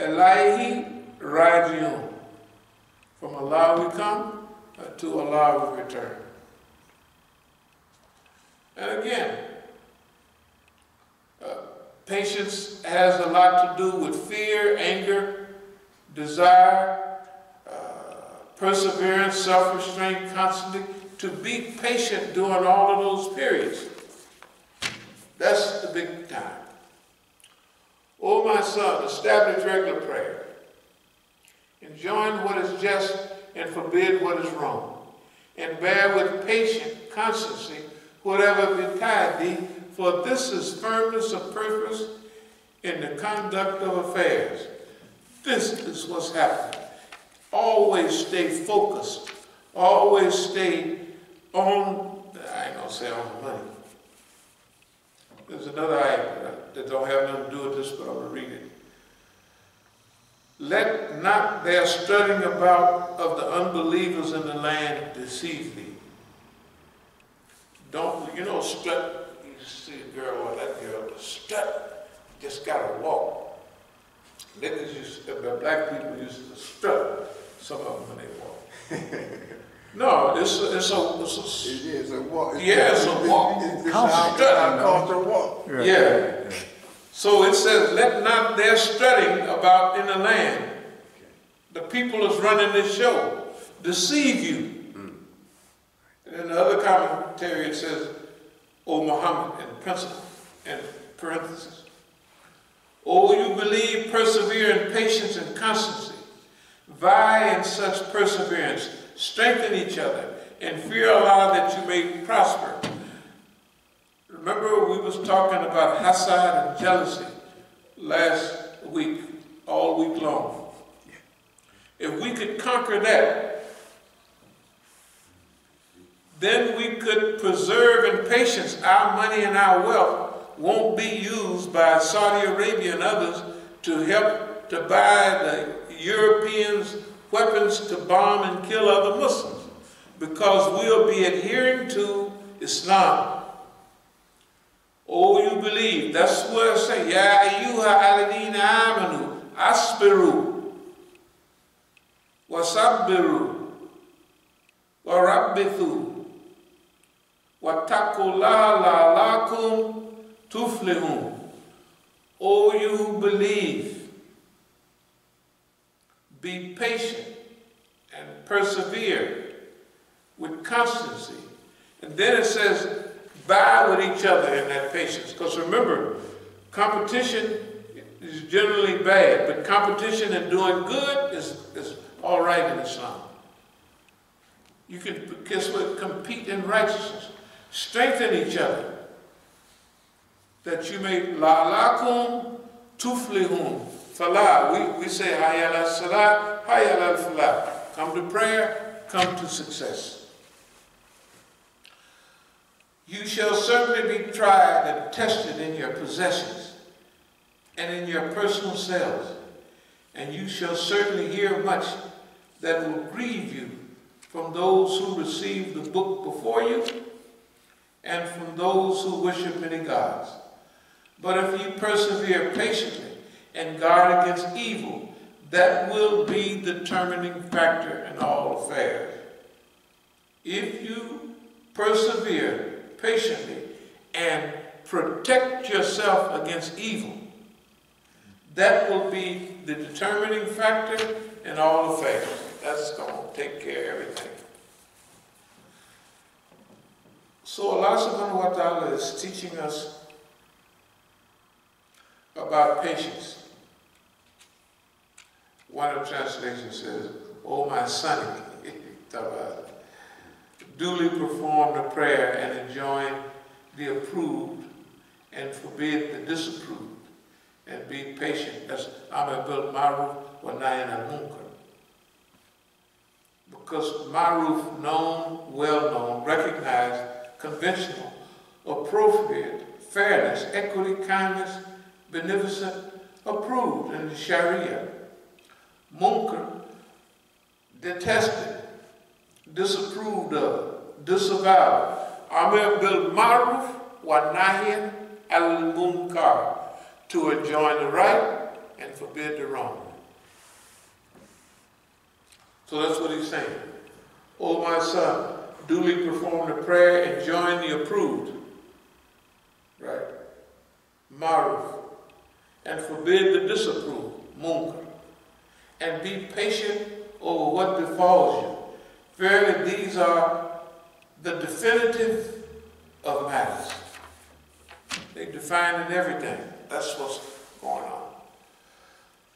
Ilaihi rajiun. From Allah we come, to Allah we return. And again, patience has a lot to do with fear, anger, desire, perseverance, self-restraint, constantly. To be patient during all of those periods. That's the big time. O my son, establish regular prayer. Enjoin what is just and forbid what is wrong. And bear with patient constancy whatever betide thee, for this is firmness of purpose in the conduct of affairs. This is what's happening. Always stay focused. Always stay on, I ain't gonna say on the money. There's another ayat that don't have nothing to do with this, but I'm gonna read it. Let not their strutting about of the unbelievers in the land deceive thee. Don't, strut. You see a girl or that girl, strut, just gotta walk. Black people used to strut, some of them when they walk. No, it's a walk. Yeah, it's a walk. It's a culture walk. Yeah. So it says, let not their strutting about in the land, the people is running this show, deceive you. And in the other commentary it says, O Muhammad, in parentheses. O you believe, persevere in patience and constancy. Vie in such perseverance. Strengthen each other, and fear Allah that you may prosper. Remember we was talking about hasad and jealousy last week, all week long. If we could conquer that, then we could preserve in patience our money and our wealth won't be used by Saudi Arabia and others to help to buy the Europeans weapons to bomb and kill other Muslims, because we'll be adhering to Islam. Oh, you believe. That's what I say. Ya ayyuha alladhina amanu asbiru wa sabbiru wa rabbithu wa taqullaha la'allakum tuflihun. Oh, you who believe, be patient and persevere with constancy. And then it says, vie with each other in that patience. Because remember, competition is generally bad, but competition in doing good is all right in Islam. You can, guess what, compete in righteousness. Strengthen each other, that you may la'alakum tuflihun. Falah, we say hayya ala salah, hayya ala falah. Come to prayer, come to success. You shall certainly be tried and tested in your possessions and in your personal selves, and you shall certainly hear much that will grieve you from those who receive the book before you and from those who worship many gods. But if you persevere patiently and guard against evil, that will be the determining factor in all affairs. If you persevere patiently and protect yourself against evil, that will be the determining factor in all affairs. That's going to take care of everything. So Allah subhanahu wa ta'ala is teaching us about patience. One of the translations says, "O my son, duly perform the prayer and enjoin the approved and forbid the disapproved, and be patient." That's Amr bil Ma'ruf wa Nahy anil Munkar. Because Ma'ruf, known, well known, recognized, conventional, appropriate, fairness, equity, kindness, beneficent, approved in the Sharia. Munkar, detested, disapproved of, disavowed. Amr bil Ma'ruf wa Nahy anil Munkar, to enjoin the right and forbid the wrong. So that's what he's saying. O my son, duly perform the prayer and join the approved, right? Maruf, and forbid the disapproved, munkar, and be patient over what befalls you. Verily, these are the definitive of matters. They define in everything. That's what's going on.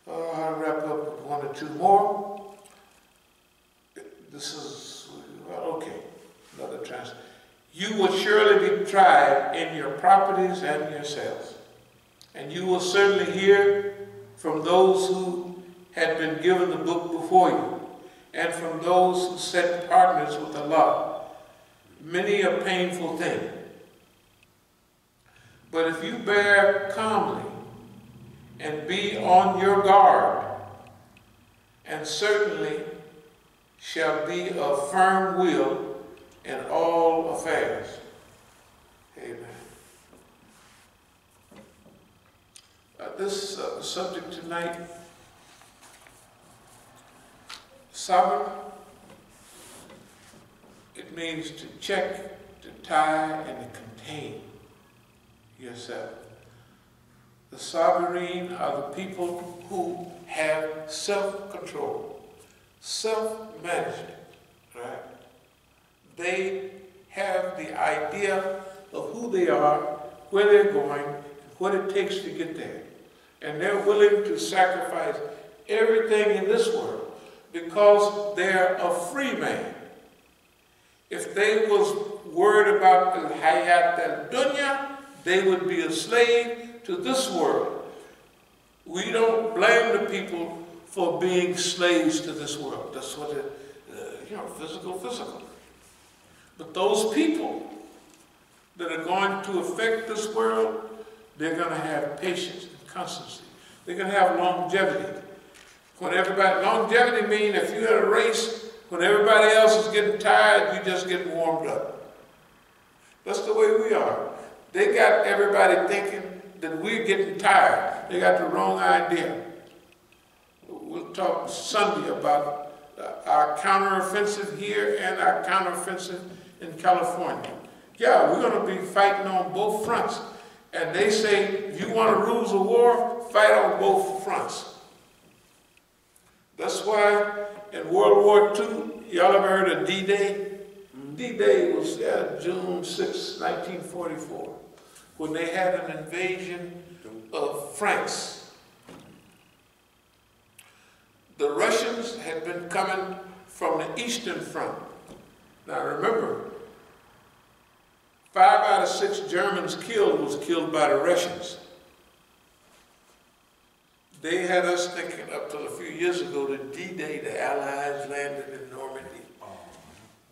I'll wrap up with one or two more. This is, well, okay, another translation. You will surely be tried in your properties and your sales. And you will certainly hear from those who had been given the book before you, and from those who set partners with Allah, many a painful thing. But if you bear calmly and be on your guard, and certainly shall be of firm will in all affairs. Amen. This subject tonight, Sabr, it means to check, to tie, and to contain yourself. The Sabirin are the people who have self-control, self-management, right? They have the idea of who they are, where they're going, and what it takes to get there. And they're willing to sacrifice everything in this world because they're a free man. If they was worried about al-hayat al-dunya, they would be a slave to this world. We don't blame the people for being slaves to this world. That's what it, physical. But those people that are going to affect this world, they're going to have patience and constancy. They're going to have longevity. Longevity means if you're in a race, when everybody else is getting tired, you just get warmed up. That's the way we are. They got everybody thinking that we're getting tired. They got the wrong idea. We'll talk Sunday about our counteroffensive here and our counteroffensive in California. Yeah, we're going to be fighting on both fronts. And they say, if you want to rules of war, fight on both fronts. That's why in World War II, y'all ever heard of D-Day? D-Day was June 6, 1944, when they had an invasion of France. The Russians had been coming from the Eastern Front. Now remember, 5 out of 6 Germans killed was killed by the Russians. They had us thinking up till a few years ago that D-Day, the Allies landed in Normandy.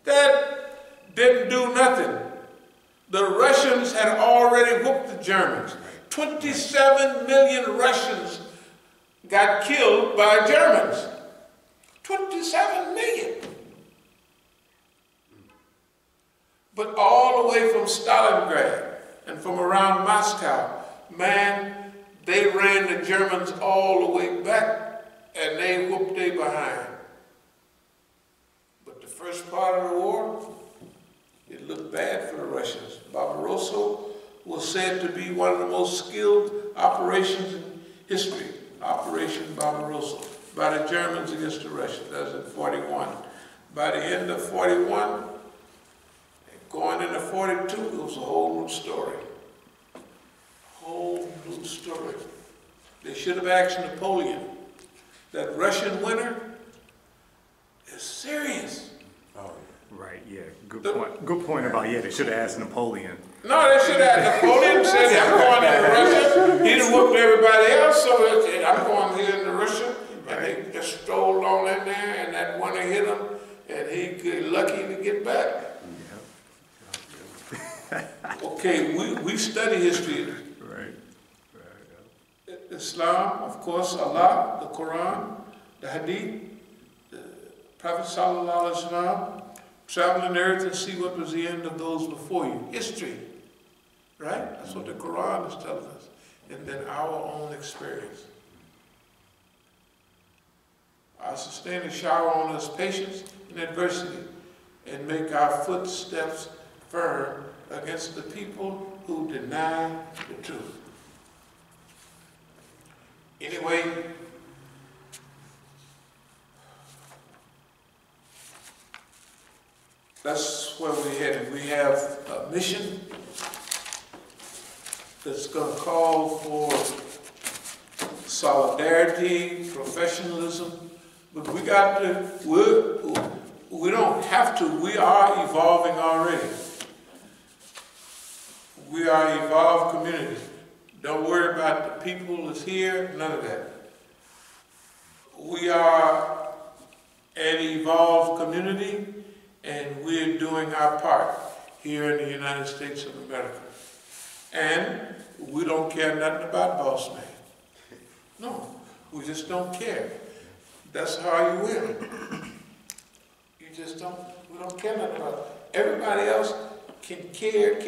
That didn't do nothing. The Russians had already whooped the Germans. 27 million Russians got killed by Germans. 27 million. But all the way from Stalingrad and from around Moscow, man, they ran the Germans all the way back and they whooped they behind. But the first part of the war, it looked bad for the Russians. Barbarossa was said to be one of the most skilled operations in history, Operation Barbarossa, by the Germans against the Russians. That was in 41. By the end of 41, going into 42, it was a whole new story. Whole new story. They should have asked Napoleon. That Russian winter is serious. Oh, right, yeah. Good point about, they should have asked Napoleon. No, they should have asked Napoleon. Said, I'm going into Russia. He done whooped everybody else, so I'm going here into Russia. And they just strolled on in there, and that winter hit him, and he got lucky to get back. Okay, we study history. Right. Islam, of course, Allah, the Quran, the Hadith, the Prophet Sallallahu Alaihi Wasallam, traveling the earth and see what was the end of those before you. History, right? That's what the Quran is telling us. And then our own experience. sustain a shower on us patience in adversity, and make our footsteps firm against the people who deny the truth. Anyway, that's where we're headed. We have a mission that's going to call for solidarity, professionalism, but we got to, we don't have to, we are evolving already. We are an evolved community. Don't worry about the people that's here, none of that. We are an evolved community, and we're doing our part here in the United States of America. And we don't care nothing about boss man. No, we just don't care. That's how you win. You just don't, we don't care nothing about it. Everybody else can care.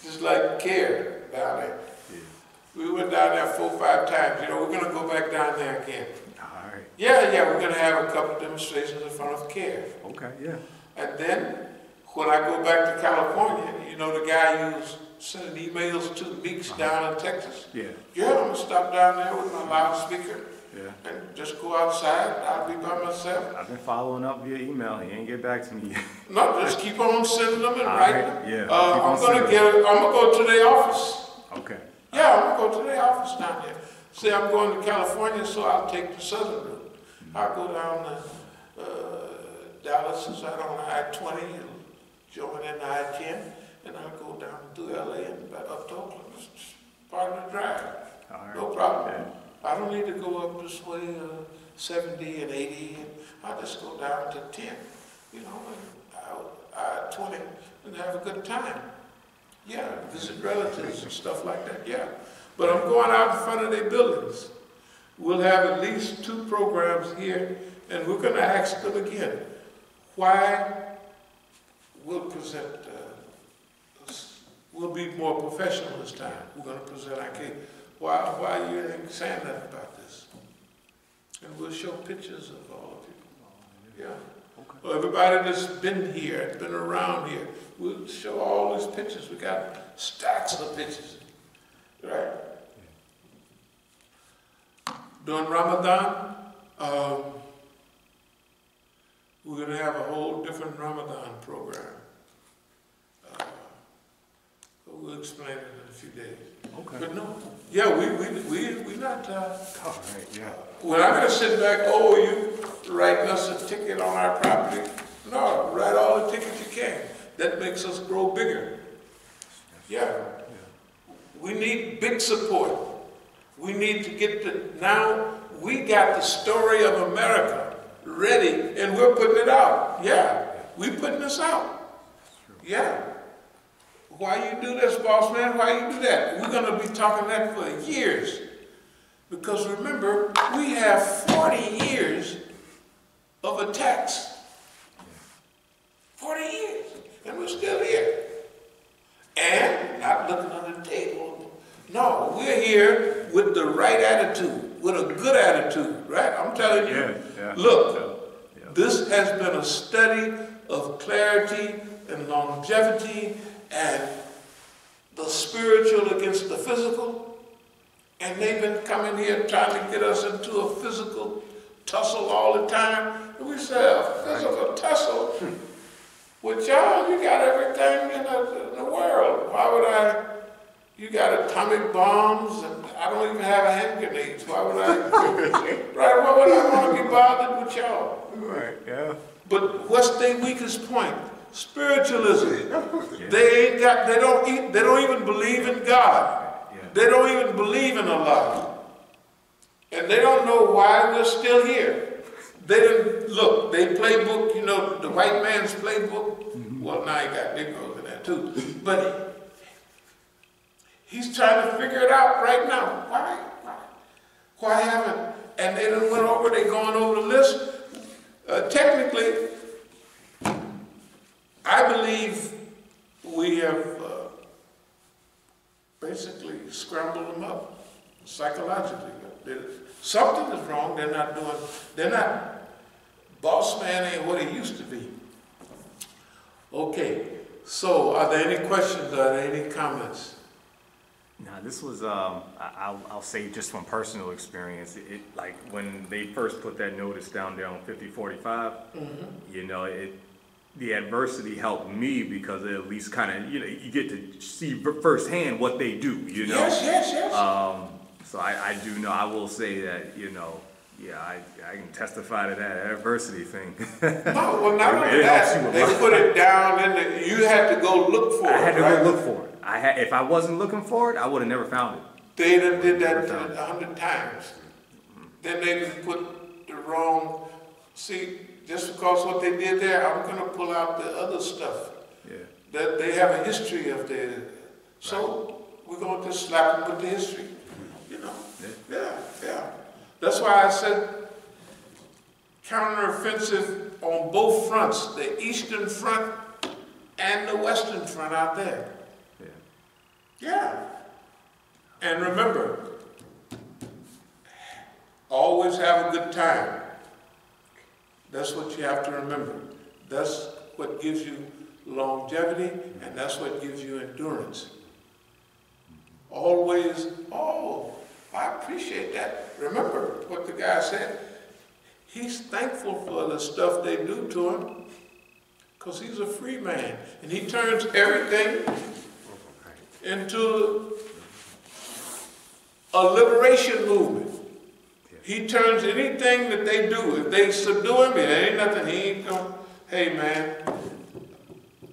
Just like care down there. Yeah. We went down there 4 or 5 times. You know, we're going to go back down there again. All right. Yeah, we're going to have a couple of demonstrations in front of care. Okay, yeah. And then, when I go back to California, you know the guy who's sending emails to Meeks down in Texas? Yeah. Yeah, I'm going to stop down there with my loudspeaker. Yeah. And just go outside. I'll be by myself. I've been following up via email. He ain't get back to me yet. No, just keep on sending them and writing them. Yeah. I'm gonna go to their office. Okay. Yeah, I'm gonna go to their office down there. See, I'm going to California, so I'll take the southern route. I'll go down to Dallas, is right on I-20, and join in I-10, and I'll go down through LA and back up to Oakland. It's part of the drive. All right. No problem. Yeah. I don't need to go up this way 70 and 80, and I'll just go down to 10, you know, and 20 and have a good time. Yeah, visit relatives and stuff like that, yeah. But I'm going out in front of their buildings. We'll have at least 2 programs here, and we're going to ask them again, why we'll present, we'll be more professional this time. We're going to present our case. Why you ain't saying nothing about this? And we'll show pictures of all the people. Yeah. Okay. Well, everybody that's been here, been around here, we'll show all these pictures. We got stacks of pictures. Right? Yeah. During Ramadan, we're going to have a whole different Ramadan program. We'll explain it in a few days. Okay. But no, yeah, we not. All right, yeah. We're not going to sit back. Oh, you writing us a ticket on our property? No, write all the tickets you can. That makes us grow bigger. Yeah. We need big support. We need to get the. Now we got the story of America ready, and we're putting it out. Yeah, we putting this out. Yeah. Why you do this, boss man? Why you do that? We're going to be talking that for years. Because remember, we have 40 years of attacks. 40 years. And we're still here. And not looking under the table. No, we're here with the right attitude, with a good attitude, right? I'm telling you. Look, this has been a study of clarity and longevity and the spiritual against the physical, and they've been coming here trying to get us into a physical tussle all the time. And we say, a physical tussle? With y'all, you got everything in the world. Why would you got atomic bombs, and I don't even have hand grenades. Why would right, why would I want to be bothered with y'all? Right, yeah. But what's their weakest point? Spiritualism. They don't even believe in God. They don't even believe in Allah. And they don't know why we're still here. They didn't look, they playbook, you know, the white man's playbook. Well, now you got Negroes in there too. But he's trying to figure it out right now. Why haven't? And they done went over, they going over the list. Technically, I believe we have basically scrambled them up psychologically. Something is wrong. They're not, boss man ain't what he used to be. Okay, so are there any questions? Are there any comments? Now, this was, I'll say just from personal experience, it like when they first put that notice down there on 5045, you know, the adversity helped me because it at least kind of, you know, you get to see firsthand what they do, you know? Yes. So I do know, I will say that, you know, yeah, I can testify to that adversity thing. No, well, not only that, they put it down and you had to go look for it. I had to go look for it. If I wasn't looking for it, I would have never found it. They done did that 100 times. Then they just put the wrong, see, just because what they did there, I'm going to pull out the other stuff. Yeah. That they have a history of their, so we're going to just slap them with the history. You know? Yeah. That's why I said counteroffensive on both fronts, the eastern front and the western front out there. Yeah. And remember, always have a good time. That's what you have to remember. That's what gives you longevity, and that's what gives you endurance. Always, oh, I appreciate that. Remember what the guy said. He's thankful for the stuff they do to him because he's a free man. And he turns everything into a liberation movement. He turns anything that they do. If they subdue him, it ain't nothing. He ain't going, hey man,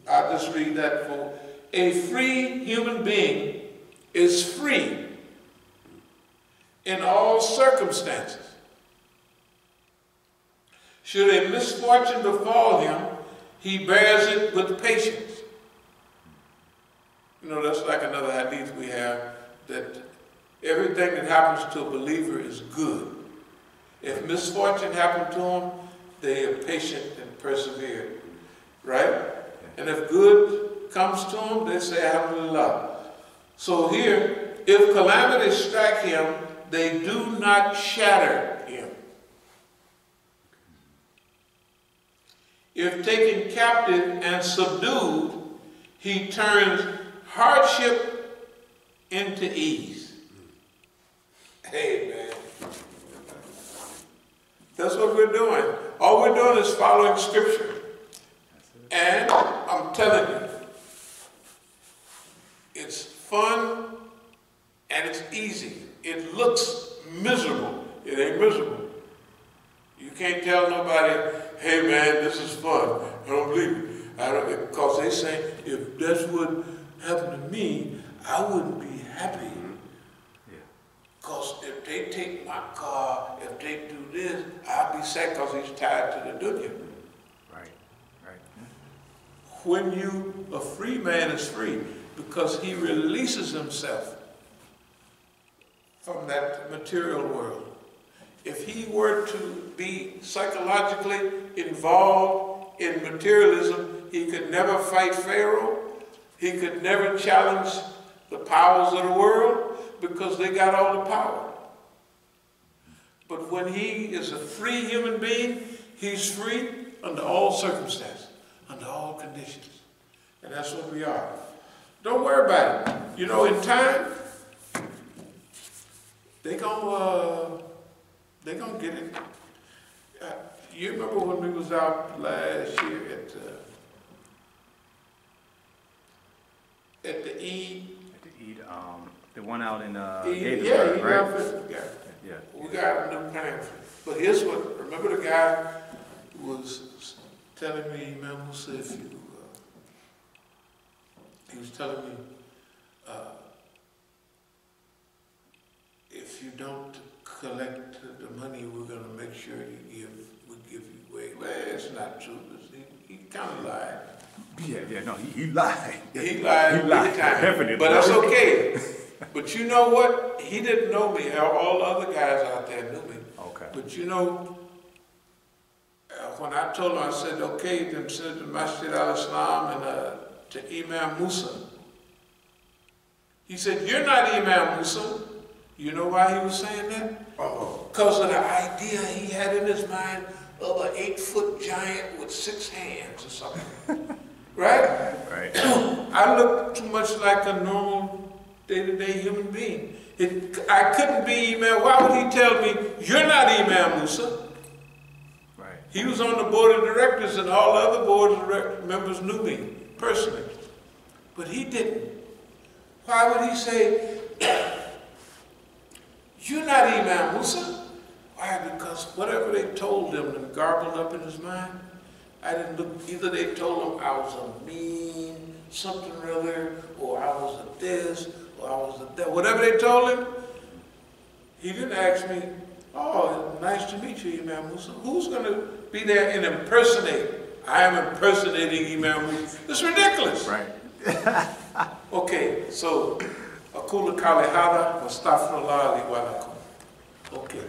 I'll just read that for a free human being is free in all circumstances. Should a misfortune befall him, he bears it with patience. You know, that's like another hadith we have, that everything that happens to a believer is good. If misfortune happened to them, they are patient and persevere. Right? And if good comes to them, they say, alhamdulillah. So here, if calamity strike him, they do not shatter him. If taken captive and subdued, he turns hardship into ease. Hey, man. That's what we're doing. All we're doing is following Scripture. And I'm telling you, it's fun and it's easy. It looks miserable. It ain't miserable. You can't tell nobody, hey man, this is fun. I don't believe it. Because they say, if that's what happened to me, I wouldn't be happy. Because if they take my car, if they do this, I'll be sad because he's tied to the dunya. Right. When a free man is free because he releases himself from that material world. If he were to be psychologically involved in materialism, he could never fight Pharaoh. He could never challenge the powers of the world because they got all the power. But when he is a free human being, he's free under all circumstances, under all conditions. And that's what we are. Don't worry about it. You know, in time, they're gonna get it. You remember when we was out last year at the Eid? At the Eid, the one out in Gaithersburg, right? Yeah. We got a new pamphlet. But here's what, remember the guy who was telling me, Imam Musa, if you, he was telling me, if you don't collect the money, we're going to make sure we give you away. Well, it's not true. He kind of lied. No, he lied. He lied big time. Definitely. But that's okay. But you know what? He didn't know me. All the other guys out there knew me. Okay. But you know, when I told him, I said, okay, then send it to Masjid al-Islam and to Imam Musa. He said, you're not Imam Musa. You know why he was saying that? Because of the idea he had in his mind of an 8-foot giant with 6 hands or something. Right? Right. I look too much like a normal day-to-day human being. I couldn't be Imam. Why would he tell me, you're not Imam Musa? Right. He was on the board of directors and all the other board of members knew me personally. But he didn't. Why would he say, you're not Imam Musa? Why? Because whatever they told him and garbled up in his mind, I didn't look, either they told him I was a mean something or other, or I was a this, or I was a that. Whatever they told him, he didn't ask me, oh, nice to meet you, Imam Musa. Who's going to be there and impersonate? I am impersonating Imam Musa. It's ridiculous. Right. Okay, so, أقول قولي هذا واستغفر الله لي ولكم. Okay.